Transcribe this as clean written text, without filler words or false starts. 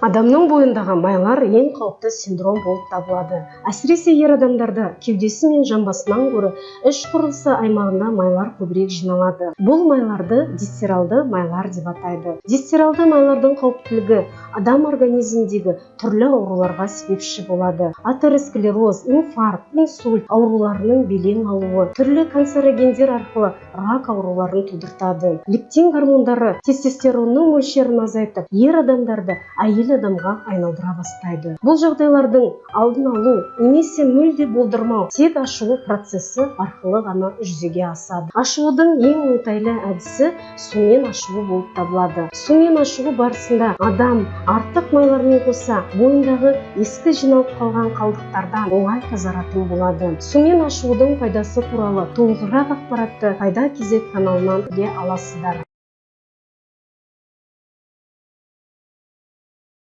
Адамның бойындағы майлар ең қауіпті синдром болып табылады. Әсіресе ер адамдарда кеудесі мен жамбасынан гөрі іш құрылысы аймағында майлар көбірек жиналады. Бұл майларды дистералды майлар деп атайды. Дистералды майлардың қауіптілігі адам организміндегі түрлі ауруларға себепші болады. Атеросклероз, инфаркт, инсульт ауруларының белең алуы, түрлі канцерогендер арқылы рак ауруларын тудыртады. Лептин гормондары тестостеронның мөлшерін азайтып, ер адамдарды әйел адамға айналдыра бастайды. Бұл жағдайлардың алдын алу немесе мүлде болдырмау тек ашылу процесі арқылы ғана жүзеге асады. Ашылудың ең оңтайлы әдісі сумен ашылу болып табылады. Сумен ашылу барысында адам артық майлармен қоса бойындағы ескі жиналып қалған қалдықтардан оңай тазаратын болады. Сумен ашылудың пайдасы туралы толығырақ ақпаратты Пайда KZ каналынан біле аласыздар.